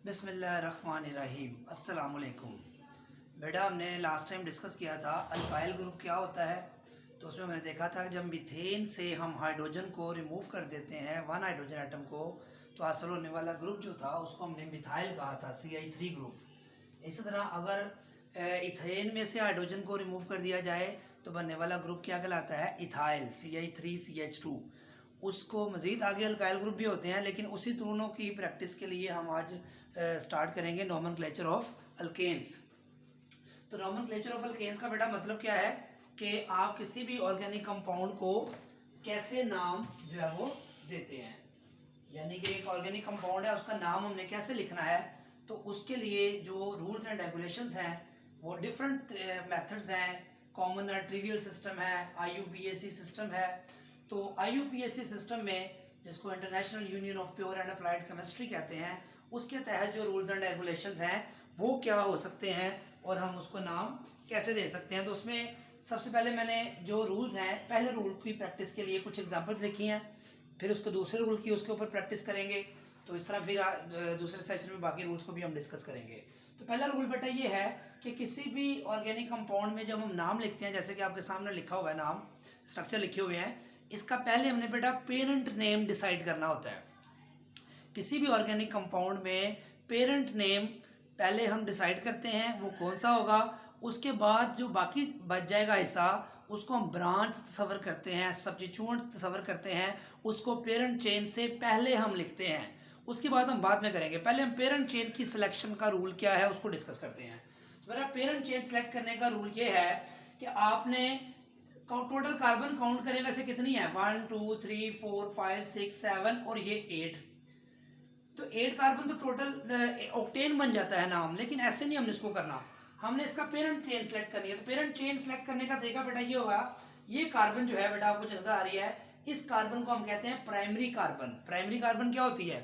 बिस्मिल्लाहिर्रहमानिर्रहीम। अस्सलाम वालेकुम। बेटा, हमने लास्ट टाइम डिस्कस किया था अल्काइल ग्रुप क्या होता है। तो उसमें मैंने देखा था कि जब मीथेन से हम हाइड्रोजन को रिमूव कर देते हैं, वन हाइड्रोजन एटम को, तो हासिल होने वाला ग्रुप जो था उसको हमने मिथाइल कहा था, CH3 ग्रुप। इसी तरह अगर इथेन में से हाइड्रोजन को रिमूव कर दिया जाए तो बनने वाला ग्रुप क्या कहलाता है, इथाइल, CH3CH2। उसको मज़ीद आगे अल्काइल ग्रुप भी होते हैं, लेकिन उसी दोनों की प्रैक्टिस के लिए हम आज स्टार्ट करेंगे नोमेनक्लेचर ऑफ अल्केन्स। तो नोमेनक्लेचर ऑफ अल्केन्स का बेटा मतलब क्या है कि आप किसी भी ऑर्गेनिक कंपाउंड को कैसे नाम जो है वो देते हैं, यानी कि एक ऑर्गेनिक कंपाउंड है उसका नाम हमने कैसे लिखना है। तो उसके लिए जो रूल्स एंड रेगुलेशंस हैं वो डिफरेंट मेथड्स हैं। कॉमन और ट्रिवियल सिस्टम है, IUPAC सिस्टम है। तो IUPAC सिस्टम में, जिसको international union of pure and applied chemistry कहते हैं, उसके तहत जो रूल्स एंड रेगुलेशंस हैं वो क्या हो सकते हैं और हम उसको नाम कैसे दे सकते हैं। तो उसमें सबसे पहले मैंने जो रूल्स हैं, पहले रूल की प्रैक्टिस के लिए कुछ एग्जांपल्स लिखी हैं, फिर उसको दूसरे रूल की उसके ऊपर प्रैक्टिस करेंगे। तो इस तरह फिर दूसरे सेशन में बाकी रूल्स को भी हम डिस्कस करेंगे। तो पहला रूल बेटा ये है कि किसी भी ऑर्गेनिक कंपाउंड में जब हम नाम लिखते हैं, जैसे कि आपके सामने लिखा हुआ है, नाम स्ट्रक्चर लिखे हुए हैं, इसका पहले हमने बेटा पेरेंट नेम डिसाइड करना होता है। किसी भी ऑर्गेनिक कंपाउंड में पेरेंट नेम पहले हम डिसाइड करते हैं, वो कौन सा होगा। उसके बाद जो बाकी बच जाएगा हिस्सा, उसको हम ब्रांच तस्वर करते हैं, सब्स्टिट्यूएंट तस्वर करते हैं, उसको पेरेंट चेन से पहले हम लिखते हैं। उसकी बात हम बाद में करेंगे, पहले हम पेरेंट चेन की सिलेक्शन का रूल क्या है उसको डिस्कस करते हैं। तो मेरा पेरेंट चेन सेलेक्ट करने का रूल ये है कि आपने टोटल कार्बन काउंट करें वैसे कितनी है, 1 2 3 4 5 6 7 और ये 8। तो 8 कार्बन तो टोटल ऑक्टेन बन जाता है नाम, लेकिन ऐसे नहीं हमने इसको करना, हमने इसका पेरेंट चेन सेलेक्ट करनी है। तो पेरेंट चेन सेलेक्ट करने का तरीका बेटा ये होगा, ये कार्बन जो है बेटा आपको नजर आ रही है, इस कार्बन को हम कहते हैं प्राइमरी कार्बन। प्राइमरी कार्बन क्या होती है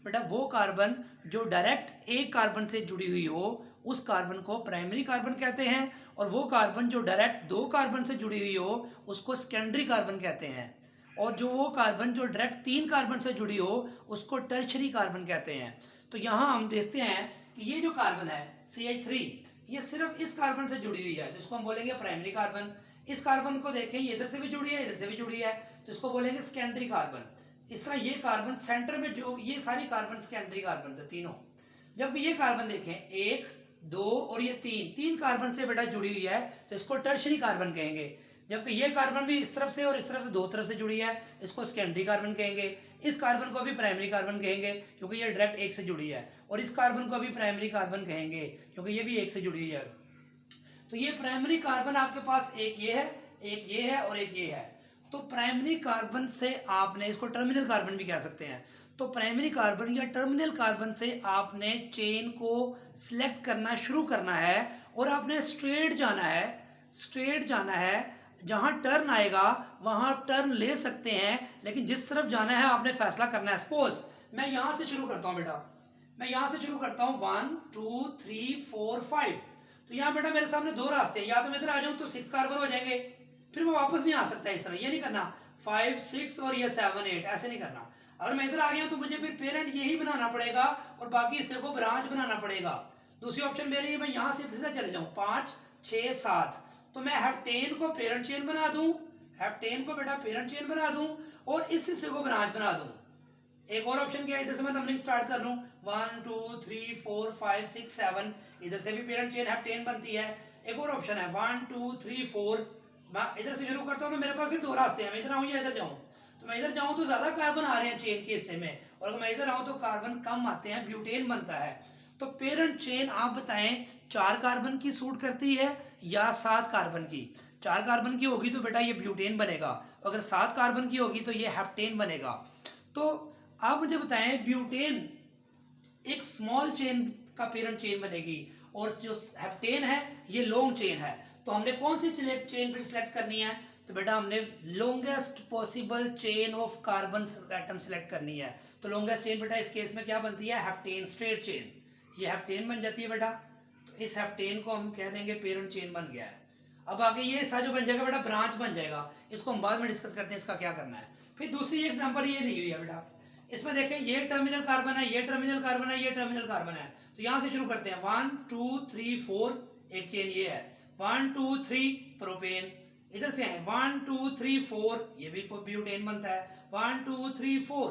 बेटा, वो कार्बन जो डायरेक्ट एक कार्बन से जुड़ी हुई हो उस कार्बन को प्राइमरी कार्बन कहते हैं, और वो कार्बन जो डायरेक्ट दो कार्बन से जुड़ी हुई हो उसको सेकेंडरी कार्बन कहते हैं, और जो वो कार्बन जो डायरेक्ट 3 कार्बन से जुड़ी हो उसको टर्शरी कार्बन कहते हैं। तो यहाँ हम देखते हैं कि ये जो कार्बन है CH3, ये सिर्फ इस कार्बन से जुड़ी हुई है, जिसको हम बोलेंगे प्राइमरी कार्बन। इस कार्बन को देखें, ये इधर से भी जुड़ी है, इधर से भी जुड़ी है, तो इसको बोलेंगे सेकेंडरी कार्बन। इस तरह ये कार्बन सेंटर में, जो ये सारी कार्बन सेकेंडरी कार्बन है तीनों। जबकि ये कार्बन देखें, 1 2 और ये 3 कार्बन से बेटा जुड़ी हुई है, तो इसको टर्शरी कार्बन कहेंगे। जबकि ये कार्बन भी इस तरफ से और इस तरफ से, दो तरफ से जुड़ी है, इसको सेकेंडरी कार्बन कहेंगे। इस कार्बन को भी प्राइमरी कार्बन कहेंगे क्योंकि ये डायरेक्ट एक से जुड़ी है, और इस कार्बन को भी प्राइमरी कार्बन कहेंगे क्योंकि ये भी एक से जुड़ी हुई है। तो ये प्राइमरी कार्बन आपके पास एक ये है, एक ये है और एक ये है। तो प्राइमरी कार्बन से आपने, इसको टर्मिनल कार्बन भी कह सकते हैं, तो प्राइमरी कार्बन या टर्मिनल कार्बन से आपने चेन को सिलेक्ट करना शुरू करना है, और आपने स्ट्रेट जाना है। स्ट्रेट जाना है, जहां टर्न आएगा वहां टर्न ले सकते हैं, लेकिन जिस तरफ जाना है आपने फैसला करना है। सपोज मैं यहां से शुरू करता हूं बेटा, मैं यहां से शुरू करता हूं 1 2 3 4 5। तो यहाँ बेटा मेरे सामने दो रास्ते हैं, या तो मैं इधर आ जाऊं तो 6 कार्बन हो जाएंगे, फिर मैं वापस नहीं आ सकता इस तरह, ये नहीं करना 5 6 और ये 7 8, ऐसे नहीं करना। अगर मैं इधर आ गया तो मुझे फिर पेरेंट यही बनाना पड़ेगा और बाकी हिस्से को ब्रांच बनाना पड़ेगा। दूसरी ऑप्शन मेरी है, मैं यहां से सीधा चले जाऊं 5 6 7, तो मैं हेप्टेन को पेरेंट चेन बना दूं, हेप्टेन को बेटा पेरेंट चेन बना दूं और इस हिस्से को ब्रांच बना दूं। एक और ऑप्शन क्या है, इधर से मैं नंबरिंग स्टार्ट कर लूं 1 2 3 4 5 6 7, इधर से भी पेरेंट चेन हेप्टेन बनती है। एक और ऑप्शन है 1 2 3 4, मैं इधर से शुरू करता हूं तो मेरे पास फिर दो रास्ते हैं, मैं इधर आऊं या इधर जाऊं। तो मैं इधर जाऊं तो ज्यादा कार्बन आ रहे हैं चेन के हिस्से में, और अगर मैं इधर आऊं तो कार्बन कम आते हैं, ब्यूटेन बनता है। तो पेरेंट चेन आप बताएं 4 कार्बन की सूट करती है या 7 कार्बन की। 4 कार्बन की होगी तो बेटा ये ब्यूटेन बनेगा, अगर 7 कार्बन की होगी तो ये हेप्टेन बनेगा। तो आप मुझे बताएं, ब्यूटेन एक स्मॉल चेन का पेरेंट चेन बनेगी, और जो हेप्टेन है ये लॉन्ग चेन है। तो हमने कौन सी चेन फिर सिलेक्ट करनी है, तो बेटा हमने longest possible chain of carbon atom select करनी है। तो लॉन्गेस्ट चेन बेटा इस केस में क्या बनती है, हेप्टेन, स्ट्रेट चेन, ये हेप्टेन बन जाती है बेटा। तो इस हेप्टेन को हम कह देंगे पेरेंट चेन बन गया है। अब आगे ये हिस्सा जो बन जाएगा बेटा ब्रांच बन जाएगा, इसको हम बाद में डिस्कस करते हैं इसका क्या करना है। फिर दूसरी एग्जांपल ये ली हुई है बेटा, इसमें देखें ये टर्मिनल कार्बन है, ये टर्मिनल कार्बन है, ये टर्मिनल कार्बन है। तो यहां से शुरू करते हैं 1 2 3 4, एक चेन ये है 1 2 3 प्रोपेन। इधर से है 1 2 3 4, ये भी ब्यूटेन बनता है 1 2 3 4।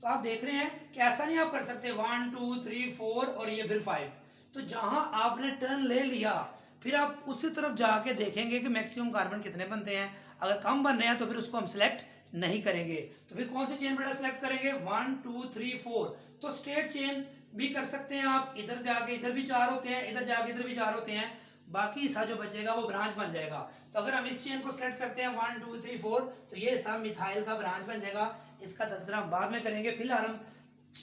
तो आप देख रहे हैं कि ऐसा नहीं आप कर सकते 1 2 3 4 और ये फिर 5। तो जहां आपने टर्न ले लिया फिर आप उसी तरफ जाके देखेंगे कि मैक्सिमम कार्बन कितने बनते हैं। अगर कम बन रहे हैं तो फिर उसको हम सिलेक्ट नहीं करेंगे। तो फिर कौन सी चेन बेटा सिलेक्ट करेंगे 1 2 3 4। तो स्ट्रेट चेन भी कर सकते हैं आप, इधर जाके इधर भी 4 होते हैं, इधर जाके इधर भी 4 होते हैं, बाकी हिस्सा जो बचेगा वो ब्रांच बन जाएगा। तो अगर हम इस चेन को सिलेक्ट करते हैं 1 2 3 4 तो ये सब मिथाइल का ब्रांच बन जाएगा। इसका 10 ग्राम बाद में करेंगे, फिलहाल हम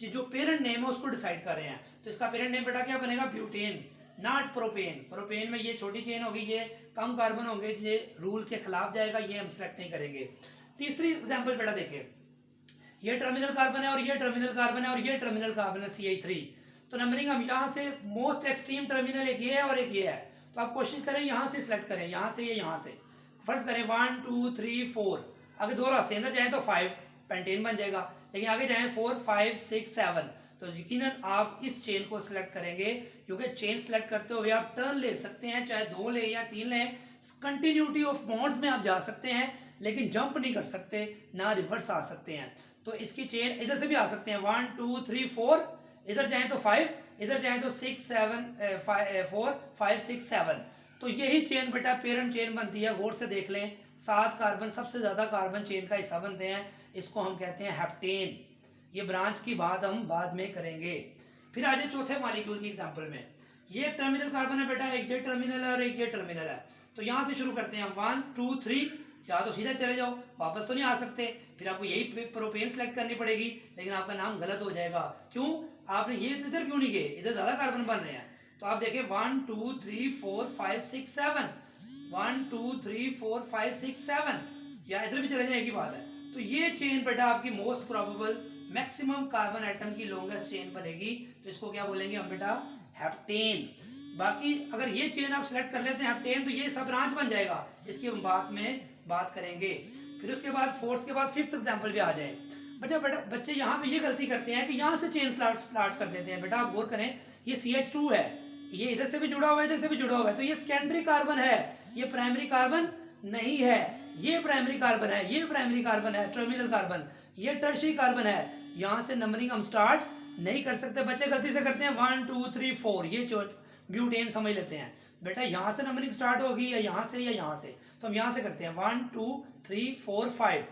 जो पेरेंट नेम है उसको डिसाइड कर रहे हैं। तो इसका पेरेंट नेम बेटा क्या बनेगा ब्यूटेन, नॉट प्रोपेन। प्रोपेन में ये छोटी चेन होगी, ये कम कार्बन होंगे, ये रूल के खिलाफ जाएगा, ये हम सिलेक्ट नहीं करेंगे। तीसरी एग्जांपल बेटा देखिए, ये टर्मिनल कार्बन है और ये टर्मिनल कार्बन है और ये टर्मिनल कार्बन है CH3। तो नंबरिंग हम यहाँ से मोस्ट एक्सट्रीम टर्मिनल एक ये है और एक ये है। तो आप कोशिश करें यहाँ से सिलेक्ट करें, यहाँ से या यहाँ से। फर्ज करें 1 2 3 4, आगे दो रास्ते, अंदर जाए तो 5 पेंटेन बन जाएगा, लेकिन आगे जाए 4 5 6 7। तो यकीनन आप इस चेन को सिलेक्ट करेंगे, क्योंकि चेन सिलेक्ट करते हुए आप टर्न ले सकते हैं, चाहे 2 ले या 3 ले। कंटिन्यूटी ऑफ बॉन्ड्स में आप जा सकते हैं, लेकिन जंप नहीं कर सकते, ना रिवर्स आ सकते हैं। तो इसकी चेन इधर से भी आ सकते हैं 1 2 3 4, इधर जाए तो 5, इधर जाए तो 6 7 4 5 6 7। तो यही चेन बेटा पेरेंट चेन बनती है। गौर से देख लें, 7 कार्बन सबसे ज्यादा कार्बन चेन का हिस्सा बनते हैं, इसको हम कहते हैं हेप्टेन। ये ब्रांच की बात हम बाद में करेंगे। फिर आ जाए चौथे मॉलिक्यूल की एग्जांपल में। ये टर्मिनल कार्बन है बेटा, एक ये टर्मिनल है और एक ये टर्मिनल है। तो यहां से शुरू करते हैं 1 2 3, या तो सीधा चले जाओ, वापस तो नहीं आ सकते, फिर आपको यही प्रोपेन सेलेक्ट करनी पड़ेगी, लेकिन आपका नाम गलत हो जाएगा। क्यों? आपने ये इधर क्यों नहीं गए, इधर ज्यादा कार्बन बन रहे हैं। तो आप देखिए 1 2 3 4 5 6 7, 1 2 3 4 5 6 7, या इधर भी चले जाए, एक ही बात है। तो ये चेन बेटा आपकी most probable maximum carbon atom की लॉन्गेस्ट चेन बनेगी। तो इसको क्या बोलेंगे हम बेटा, हेप्टेन। बाकी अगर ये चेन आप सिलेक्ट कर लेते हैं हेप्टेन, तो ये सब ब्रांच बन जाएगा, इसकी हम बाद में बात करेंगे। फिर उसके बाद फोर्थ के बाद फिफ्थ एग्जांपल भी आ जाए। बेटा बच्चे यहाँ पे ये गलती करते हैं कि यहाँ से चेन स्टार्ट कर देते हैं। बेटा आप गौर करें, ये CH2 है, ये इधर से भी जुड़ा हुआ है, इधर से भी जुड़ा हुआ है, तो ये सेकेंडरी कार्बन है, ये प्राइमरी कार्बन नहीं है। ये प्राइमरी कार्बन है, ये प्राइमरी कार्बन है, टर्मिनल कार्बन, ये टर्शियरी कार्बन है। यहाँ से नंबरिंग हम स्टार्ट नहीं कर सकते। बच्चे गलती से करते हैं 1 2 3 4, ये ब्यूटेन समझ लेते हैं। बेटा यहाँ से नंबरिंग स्टार्ट होगी, या यहाँ से या यहाँ से। तो हम यहाँ से करते हैं 1 2 3 4 5।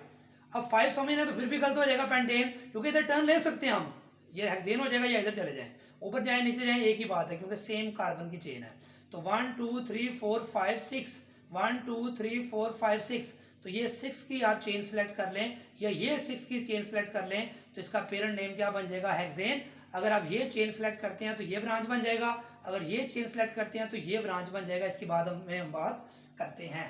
अब 5 समझना तो फिर भी गलत हो जाएगा पेंटेन, क्योंकि इधर टर्न ले सकते हैं हम, ये हेक्सेन हो जाएगा, या इधर चले जाएं, ऊपर जाए नीचे जाए एक ही बात है, क्योंकि सेम कार्बन की चेन है। तो 1 2 3 4 5 6, 1 2 3 4 5 6। तो ये 6 की आप चेन सेलेक्ट कर लें, या ये 6 की चेन सेलेक्ट कर लें, तो इसका पेरेंट नेम क्या बन जाएगा, हेक्सेन। अगर आप ये चेन सेलेक्ट करते हैं तो ये ब्रांच बन जाएगा, अगर ये चेन सेलेक्ट करते हैं तो ये ब्रांच बन जाएगा। इसके बाद हम बात करते हैं।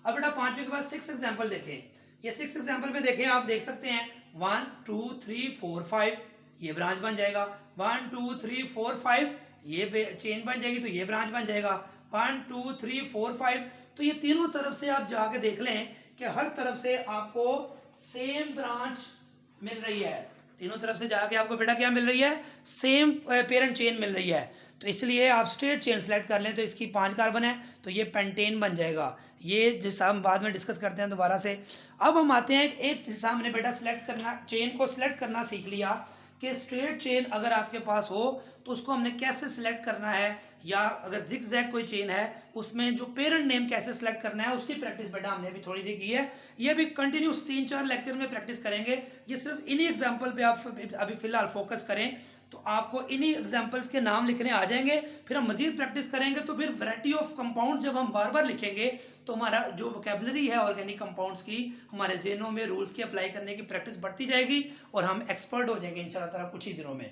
अब बेटा पांचवे के बाद 6 एग्जांपल देखें। ये 6 एग्जांपल में देखें, आप देख सकते हैं 1 2 3 4 5, ये ब्रांच बन जाएगा। 1 2 3 4 5, ये चेन बन जाएगी, तो ये ब्रांच बन जाएगा। 1 2 3 4 5। तो ये तीनों तरफ से आप जाके देख लें कि हर तरफ से आपको सेम ब्रांच मिल रही है। तीनों तरफ से जाके आपको बेटा क्या मिल रही है, सेम पेरेंट चेन मिल रही है। तो इसलिए आप स्ट्रेट चेन सेलेक्ट कर लें, तो इसकी 5 कार्बन है, तो ये पेंटेन बन जाएगा। ये जैसा हम बाद में डिस्कस करते हैं दोबारा से। अब हम आते हैं एक हिस्सा, हमने बेटा सिलेक्ट करना, चेन को सिलेक्ट करना सीख लिया कि स्ट्रेट चेन अगर आपके पास हो तो उसको हमने कैसे सिलेक्ट करना है, या अगर जिग जैग कोई चेन है उसमें जो पेरेंट नेम कैसे सिलेक्ट करना है, उसकी प्रैक्टिस बेटा हमने अभी थोड़ी दी की है। ये भी कंटिन्यूस 3-4 लेक्चर में प्रैक्टिस करेंगे। ये सिर्फ इन्हीं एग्जाम्पल पे आप अभी फिलहाल फोकस करें, तो आपको इन्हीं एग्जाम्पल्स के नाम लिखने आ जाएंगे। फिर हम मजीद प्रैक्टिस करेंगे, तो फिर वैरायटी ऑफ कंपाउंड जब हम बार बार लिखेंगे, तो हमारा जो वोकेबलरी है ऑर्गेनिक कंपाउंड्स की, हमारे ज़हनों में रूल्स की अप्लाई करने की प्रैक्टिस बढ़ती जाएगी, और हम एक्सपर्ट हो जाएंगे इंशाल्लाह ताला कुछ ही दिनों में।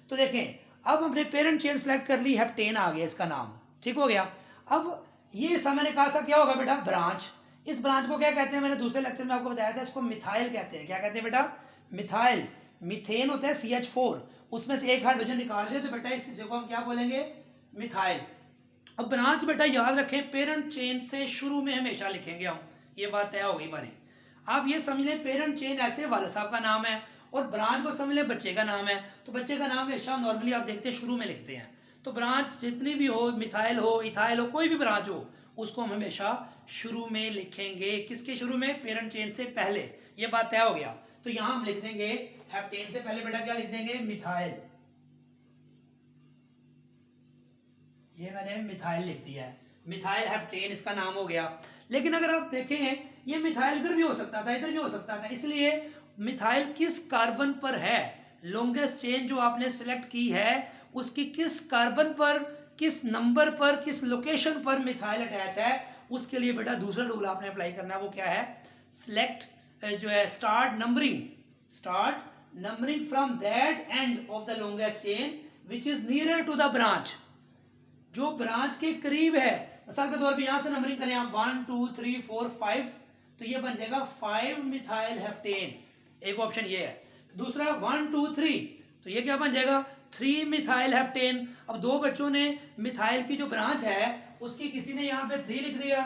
तो देखें, अब हमने पेरेंट चेन सेलेक्ट कर ली, हेप्टेन आ गया इसका नाम, ठीक हो गया। अब ये सब मैंने कहा था क्या होगा बेटा, ब्रांच। इस ब्रांच को क्या कहते हैं, मैंने दूसरे लेक्चर में आपको बताया था, इसको मिथाइल कहते हैं। क्या कहते हैं बेटा, मिथाइल। मीथेन होता है CH4, उसमें से एक हाइड्रोजन निकाल दे तो बेटा इस हिस्से को हम क्या बोलेंगे, मिथाइल। अब ब्रांच बेटा याद रखें, पेरेंट चेन से शुरू में हमेशा लिखेंगे हम, ये बात तय होगी हमारी। आप ये समझ लें, पेरेंट चेन ऐसे वाले साहब का नाम है, और ब्रांच को समझ लें बच्चे का नाम है, तो बच्चे का नाम हमेशा नॉर्मली आप देखते हैं शुरू में लिखते हैं। तो ब्रांच जितनी भी हो, मिथाइल हो, इथाइल हो, कोई भी ब्रांच हो, उसको हम हमेशा शुरू में लिखेंगे। किसके शुरू में? पेरेंट चेन से पहले। ये बात तय हो गया। तो यहां हम लिख देंगे हेप्टेन से पहले बेटा क्या लिख देंगे? मिथाइल। ये मैंने मिथाइल लिख दिया है, मिथाइल हेप्टेन इसका नाम हो गया। लेकिन अगर आप देखें ये मिथाइल इधर भी हो सकता था, इधर भी हो सकता था, इसलिए मिथाइल किस कार्बन पर है, लॉन्गेस्ट चेन जो आपने सिलेक्ट की है उसकी किस कार्बन पर, किस नंबर पर, किस लोकेशन पर मिथाइल अटैच है, उसके लिए बेटा दूसरा रूल आपने अप्लाई करना है। वो क्या है? सिलेक्ट जो है start numbering from that end of the longest chain which is nearer to the branch, जो ब्रांच के करीब है। मिसाल के तौर पे यहां से नंबरिंग करें आप 1 2 3 4 5, तो ये बन जाएगा 5 मिथाइल हेप्टेन। एक ऑप्शन ये है। दूसरा 1 2 3, तो ये क्या बन जाएगा? 3 मिथाइल हेप्टेन। अब दो बच्चों ने मिथाइल की जो ब्रांच है उसकी, किसी ने यहाँ पे 3 लिख दिया,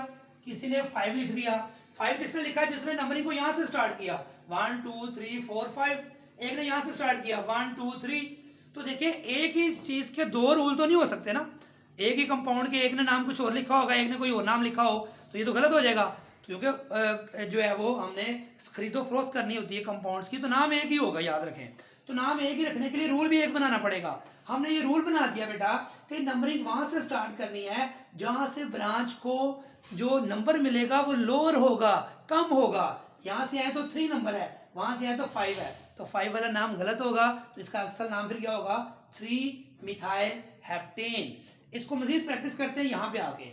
किसी ने 5 लिख दिया। 5 किसने लिखा? जिसने नंबरिंग को यहाँ से स्टार्ट किया 1 2 3 4 5। एक ने यहाँ से स्टार्ट किया 1 2 3। तो देखिए एक ही चीज के दो रूल तो नहीं हो सकते ना। एक ही कंपाउंड के एक ने नाम कुछ और लिखा होगा, एक ने कोई और नाम लिखा हो, तो ये तो गलत हो जाएगा। क्योंकि जो है वो हमने खरीदो फरोख्त करनी होती है कंपाउंड्स की, तो नाम एक ही होगा, याद रखें। तो नाम एक ही रखने के लिए रूल भी एक बनाना पड़ेगा। हमने ये रूल बना दिया बेटा कि नंबरिंग वहां से स्टार्ट करनी है जहां से ब्रांच को जो नंबर मिलेगा वो लोअर होगा, कम होगा। यहां से आए तो 3 नंबर है, वहां से आए तो 5 है, तो 5 वाला नाम गलत होगा। तो इसका असल नाम फिर क्या होगा? 3 मिथाइल हेप्टेन। इसको मजीद प्रैक्टिस करते हैं यहाँ पे आके।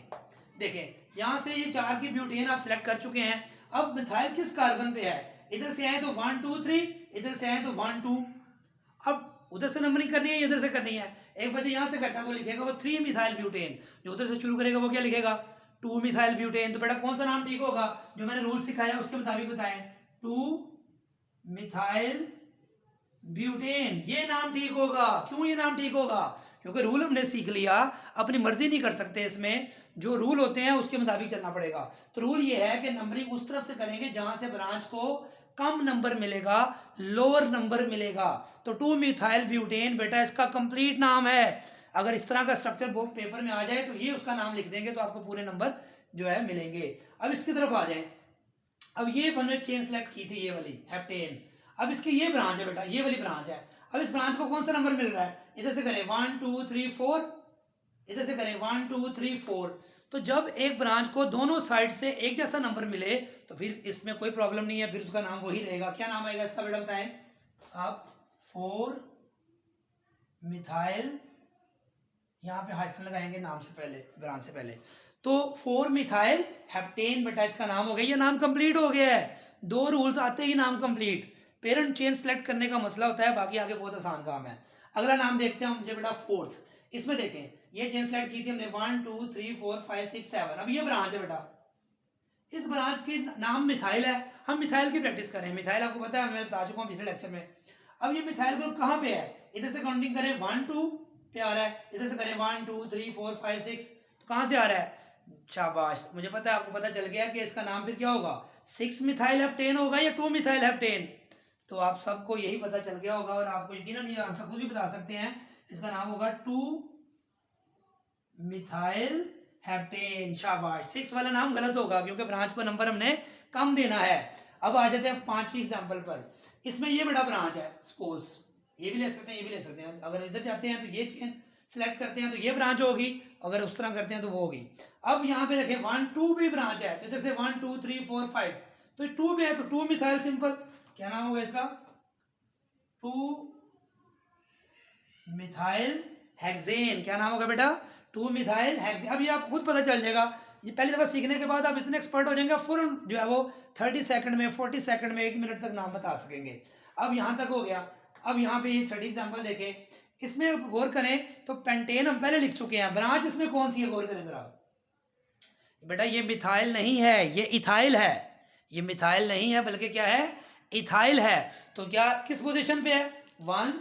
देखें यहां से ये 4 की ब्यूटेन आप सिलेक्ट कर चुके हैं। अब मिथाइल किस कार्बन पे है? इधर से आए तो 1 2 3, इधर से आए तो 1 2। अब उधर से नंबरिंग करनी है, इधर से करनी है। एक बच्चे यहां से करता है तो लिखेगा वो 3 मिथाइल ब्यूटेन, जो उधर से शुरू करेगा वो क्या लिखेगा? 2 मिथाइल ब्यूटेन। तो बेटा कौन सा नाम ठीक होगा? जो मैंने रूल सिखाया उसके मुताबिक बताएं। 2 मिथाइल ब्यूटेन, ये नाम ठीक होगा। क्यों ये नाम ठीक होगा? क्योंकि रूल हमने सीख लिया, अपनी मर्जी नहीं कर सकते इसमें, जो रूल होते हैं उसके मुताबिक चलना पड़ेगा। तो रूल ये है कि नंबरिंग उस तरफ से करेंगे जहां से ब्रांच को कम नंबर मिलेगा, लोअर नंबर मिलेगा। तो 2 मिथाइल ब्यूटेन बेटा इसका कंप्लीट नाम है। अगर इस तरह का स्ट्रक्चर बुक पेपर में आ जाए तो ये उसका नाम लिख देंगे तो आपको पूरे नंबर जो है मिलेंगे। अब इसकी तरफ आ जाए। अब ये हमने चेन सेलेक्ट की थी, ये वाली हेप्टेन। अब इसकी ये ब्रांच है बेटा, ये वाली ब्रांच है। अब इस ब्रांच को कौन सा नंबर मिल रहा है? इधर से करें 1 2 3 4, इधर से करें 1 2 3 4। तो जब एक ब्रांच को दोनों साइड से एक जैसा नंबर मिले तो फिर इसमें कोई प्रॉब्लम नहीं है, फिर उसका नाम वही रहेगा। क्या नाम आएगा इसका बेटा बताएं आप? 4 मिथाइल, यहाँ पे हाइफन लगाएंगे नाम से पहले, ब्रांच से पहले। तो 4 मिथाइल हेप्टेन बेटा इसका नाम हो गया। ये नाम कंप्लीट हो गया है। 2 रूल्स आते ही नाम कंप्लीट। पेरेंट चेन सेलेक्ट करने का मसला होता है, बाकी आगे बहुत आसान काम है। अगला नाम देखते हैं हम बेटा 4th। इसमें देखें ये चेन सेलेक्ट की थी हमने 1 2 3 4 5 6 7। अब ये ब्रांच है बेटा, इस ब्रांच की नाम मिथाइल है। हम मिथाइल की प्रैक्टिस करें। मिथाइल आपको पता है, मैं बता चुका हूँ पिछले लेक्चर में। अब ये मिथाइल ग्रुप कहाँ पे है? इधर से काउंटिंग करें 1 2 पे आ रहा है, इधर से करें 1 2 3 4 5 6, तो कहाँ से आ रहा है? शाबाश, मुझे पता है, आपको पता चल गया कि इसका नाम फिर क्या होगा? 6 मिथाइल हेप्टेन होगा या 2 मिथाइल हेप्टेन? तो आप सबको यही पता चल गया होगा और आपको यकीनन ये आंसर खुद भी बता सकते हैं। इसका नाम होगा 2 मिथाइल हेप्टेन। शाबाश, 6 वाला नाम गलत होगा क्योंकि ब्रांच को नंबर हमने कम देना है। अब आ जाते हैं 5वीं एग्जांपल पर। इसमें ये बड़ा ब्रांच है, सपोज ये भी ले सकते हैं, ये भी ले सकते हैं। अगर इधर जाते हैं तो ये चेन सिलेक्ट करते हैं तो ये ब्रांच होगी, अगर उस तरह करते हैं तो वो होगी। अब यहाँ पे देखें 1 2 भी ब्रांच है, तो इधर से 1 2 3 4 5, तो 2 पे है तो 2 मिथाइल सिंपल। क्या नाम होगा इसका? 2 मिथाइल हेक्सेन। क्या नाम होगा बेटा? 2 मिथाइल हेक्सेन। अब ये आप खुद पता चल जाएगा, ये पहली दफा सीखने के बाद आप इतने एक्सपर्ट हो जाएंगे, फौरन जो है वो 30 सेकंड में, 40 सेकंड में, 1 मिनट तक नाम बता सकेंगे। अब यहाँ तक हो गया। अब यहाँ पे ये 6ठी एग्जाम्पल देखें, इसमें गौर करें तो पेंटेन हम पहले लिख चुके हैं, ब्रांच इसमें कौन सी है गौर करें जरा बेटा। ये मिथाइल नहीं है, ये इथाइल है। ये मिथाइल नहीं है बल्कि क्या है? इथाइल है। तो क्या किस पोजीशन पे है? 1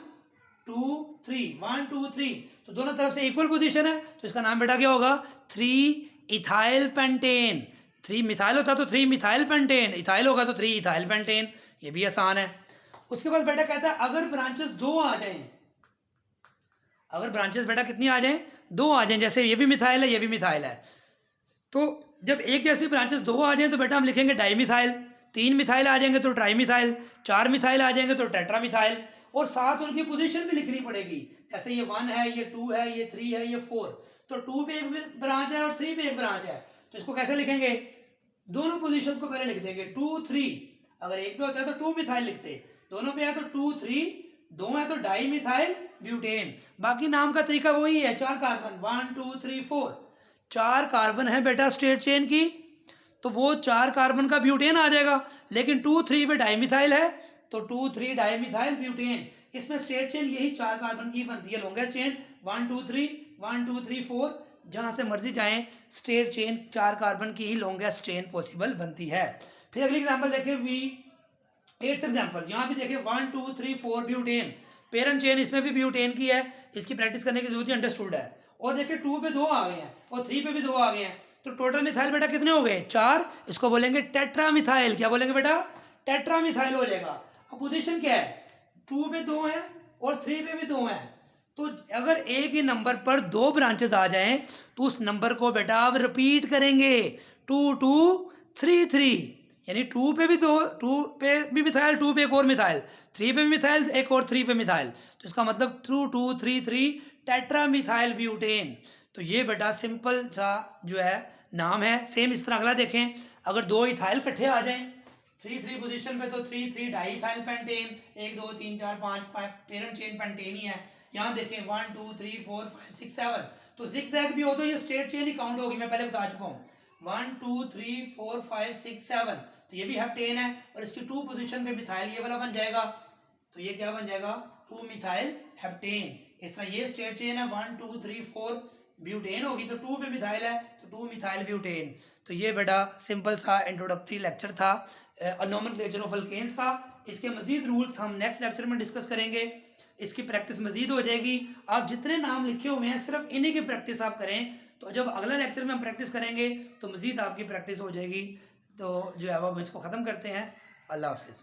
2 3, 1 2 3, तो दोनों तरफ से इक्वल पोजीशन है, तो इसका नाम बेटा क्या होगा? 3 इथाइल पेंटेन। 3 मिथाइल होता तो 3 मिथाइल पेंटेन, इथाइल होगा तो 3 इथाइल पेंटेन। ये भी आसान है। उसके बाद बेटा कहता है अगर ब्रांचेस 2 आ जाएं, अगर ब्रांचेस बेटा कितनी आ जाएं, 2 आ जाएं, जैसे ये भी मिथाइल है ये भी मिथाइल है, तो जब एक जैसी ब्रांचेस 2 आ जाएं तो बेटा हम लिखेंगे डाईमिथाइल, 3 मिथाइल आ जाएंगे तो ट्राईमिथाइल, 4 मिथाइल आ जाएंगे तो टेट्रामिथाइल, और साथ उनकी पोजीशन भी लिखनी पड़ेगी। जैसे ये 1 है, ये 2 है, ये 3 है, ये 4, तो 2 पे एक ब्रांच है और 3 पे एक ब्रांच है, तो इसको कैसे लिखेंगे, दोनों पोजीशंस को पहले लिख देंगे 2 3, अगर एक पे होता है तो 2 मिथाइल लिखते, दोनों पे है तो 2 3, 2 है तो डाई मिथाइल ब्यूटेन। बाकी नाम का तरीका वही है, 4 कार्बन 1 2 3 4, 4 कार्बन है बेटा स्ट्रेट चेन की, तो वो 4 कार्बन का ब्यूटेन आ जाएगा, लेकिन 2 3 पे डाईमिथाइल है तो 2 3 डाईमिथाइल ब्यूटेन। इसमें स्ट्रेट चेन यही 4 कार्बन की बनती है, लॉन्गेस्ट चेन 1 2 3 1 2 3 4, जहां से मर्जी जाएं स्ट्रेट चेन 4 कार्बन की ही लॉन्गेस्ट चेन पॉसिबल बनती है। फिर अगली एग्जांपल देखिए वी 8th एग्जांपल, यहाँ भी देखिए 1 2 3 4 ब्यूटेन, पेरेंट चेन इसमें भी ब्यूटेन की है, इसकी प्रैक्टिस करने की जरूरत है, अंडरस्टूड है। और देखिए 2 पे 2 आ गए हैं और 3 पे भी 2 आ गए हैं, तो टोटल मिथाइल बेटा कितने हो गए, 4, इसको बोलेंगे टेट्रामिथाइल। क्या बोलेंगे बेटा, टेट्रामिथाइल हो जाएगा। अब पोजीशन क्या है, 2 पे 2 है और 3 पे भी 2 है, तो अगर एक ही नंबर पर 2 ब्रांचेस आ जाएं तो उस नंबर को बेटा आप रिपीट करेंगे 2 2 3 3, यानी 2 पे भी 2, 2 पे भी मिथाइल, 2 पे एक और मिथाइल, 3 पे भी मिथाइल, एक और 3 पे मिथाइल, तो इसका मतलब 2 2 3 3 टेट्रामिथाइल ब्यूटेन। तो ये बेटा सिंपल सा जो है नाम है। सेम इस तरह अगला देखें, अगर 2 इथाइल इकट्ठे आ जाएं 3 3 पोजीशन पे, तो 3 3 diethyl pentane, 1 2 3 4 5 parent chain pentane ही है। यहाँ देखें 1 2 3 4 5 6 7, तो 6 एग भी हो तो ये स्ट्रेट चेन ही काउंट होगी, मैं पहले बता चुका हूँ। 1 2 3 4 5 6 7, तो ये भी हेप्टेन है और इसकी 2 पोजीशन पे मिथाइल ये वाला बन जाएगा, तो ये क्या बन जाएगा 2 मिथाइल हेप्टेन। इस तरह ये स्ट्रेट चेन है 1 2 3 4 ब्यूटेन होगी, तो 2 पे मिथाइल है तो 2 मिथाइल ब्यूटेन। तो ये बेटा सिंपल सा इंट्रोडक्टरी लेक्चर था नोमेनक्लेचर ऑफ अल्केन्स का। इसके मजीद रूल्स हम नेक्स्ट लेक्चर में डिस्कस करेंगे, इसकी प्रैक्टिस मजीद हो जाएगी। आप जितने नाम लिखे हुए हैं सिर्फ इन्हीं की प्रैक्टिस आप करें, तो जब अगला लेक्चर में हम प्रैक्टिस करेंगे तो मजीद आपकी प्रैक्टिस हो जाएगी। तो जो है वो हम इसको ख़त्म करते हैं। अल्लाह हाफिज़।